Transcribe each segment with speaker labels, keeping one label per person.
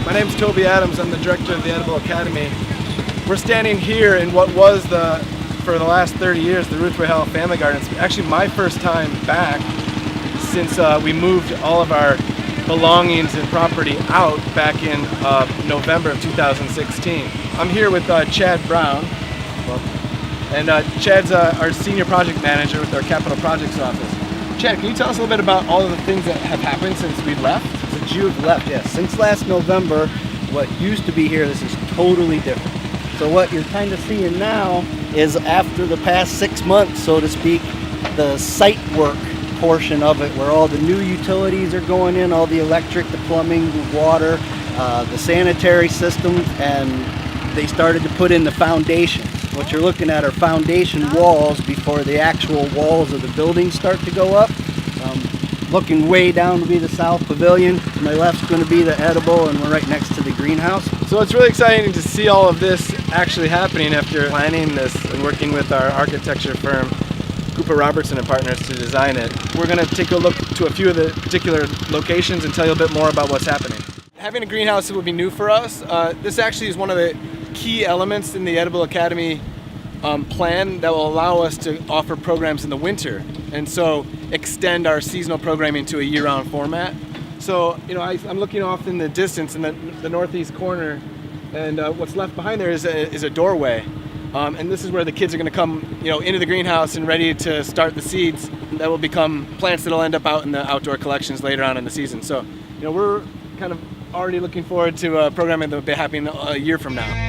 Speaker 1: My name's Toby Adams. I'm the director of the Edible Academy. We're standing here in what was for the last 30 years, the Ruth Rahel Family Garden. It's actually my first time back since we moved all of our belongings and property out back in November of 2016. I'm here with Chad Brown. And Chad's our senior project manager with our capital projects office. Chad, can you tell us a little bit about all of the things that have happened since we left?
Speaker 2: Since you've left, yes. Since last November, what used to be here, this is totally different. So what you're kind of seeing now is after the past 6 months, so to speak, the site work portion of it, where all the new utilities are going in, all the electric, the plumbing, the water, the sanitary systems, and they started to put in the foundation. What you're looking at are foundation walls before the actual walls of the building start to go up. Looking way down to be the South Pavilion. To my left's going to be the edible, and we're right next to the greenhouse.
Speaker 1: So it's really exciting to see all of this actually happening after planning this and working with our architecture firm, Cooper Robertson and Partners, to design it. We're going to take a look to a few of the particular locations and tell you a bit more about what's happening. Having a greenhouse will be new for us. This actually is one of the key elements in the Edible Academy plan that will allow us to offer programs in the winter, and so extend our seasonal programming to a year-round format. So, I'm looking off in the distance in the northeast corner, and what's left behind there is a doorway, and this is where the kids are going to come, into the greenhouse and ready to start the seeds that will become plants that will end up out in the outdoor collections later on in the season. So, we're kind of already looking forward to programming that will be happening a year from now.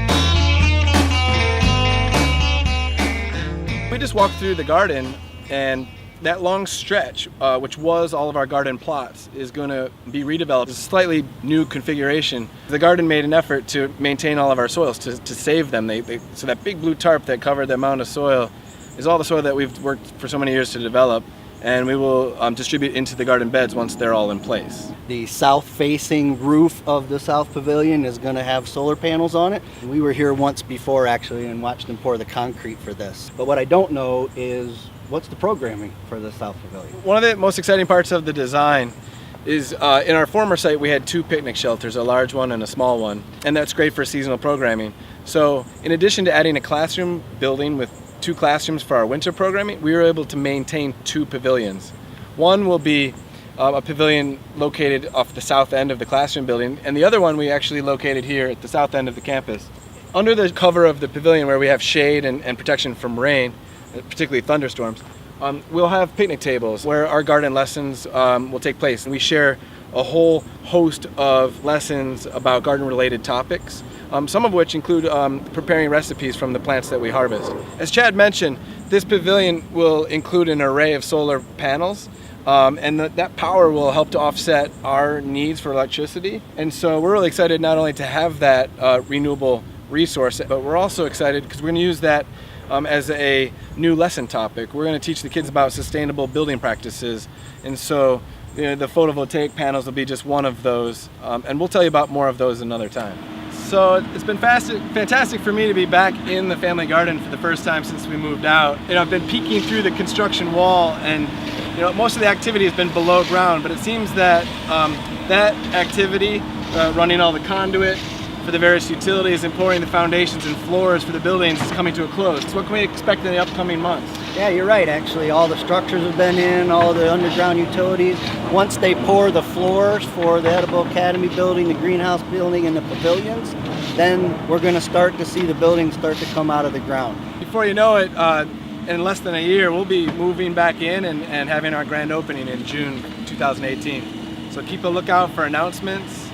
Speaker 1: We just walked through the garden, and that long stretch, which was all of our garden plots, is going to be redeveloped. It's a slightly new configuration. The garden made an effort to maintain all of our soils, to save them. So that big blue tarp that covered the amount of soil is all the soil that we've worked for so many years to develop, and we will distribute into the garden beds once they're all in place.
Speaker 2: The south-facing roof of the South Pavilion is going to have solar panels on it. We were here once before, actually, and watched them pour the concrete for this. But what I don't know is, what's the programming for the South Pavilion?
Speaker 1: One of the most exciting parts of the design is in our former site we had 2 picnic shelters, a large one and a small one, and that's great for seasonal programming. So in addition to adding a classroom building with 2 classrooms for our winter programming, we were able to maintain 2 pavilions. One will be a pavilion located off the south end of the classroom building, and the other one we actually located here at the south end of the campus. Under the cover of the pavilion, where we have shade and protection from rain, particularly thunderstorms, we'll have picnic tables where our garden lessons will take place, and we share a whole host of lessons about garden-related topics, some of which include preparing recipes from the plants that we harvest. As Chad mentioned, this pavilion will include an array of solar panels, and that power will help to offset our needs for electricity. And so we're really excited not only to have that renewable resource, but we're also excited because we're going to use that as a new lesson topic. We're going to teach the kids about sustainable building practices, and so the photovoltaic panels will be just one of those, and we'll tell you about more of those another time. So it's been fantastic for me to be back in the family garden for the first time since we moved out. I've been peeking through the construction wall, and most of the activity has been below ground, but it seems that that activity, running all the conduit for the various utilities and pouring the foundations and floors for the buildings, is coming to a close. So what can we expect in the upcoming months?
Speaker 2: Yeah, you're right, actually. All the structures have been in, all the underground utilities. Once they pour the floors for the Edible Academy building, the greenhouse building, and the pavilions, then we're going to start to see the buildings start to come out of the ground.
Speaker 1: Before you know it, in less than a year, we'll be moving back in and having our grand opening in June 2018. So keep a lookout for announcements,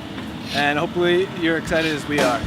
Speaker 1: and hopefully you're excited as we are.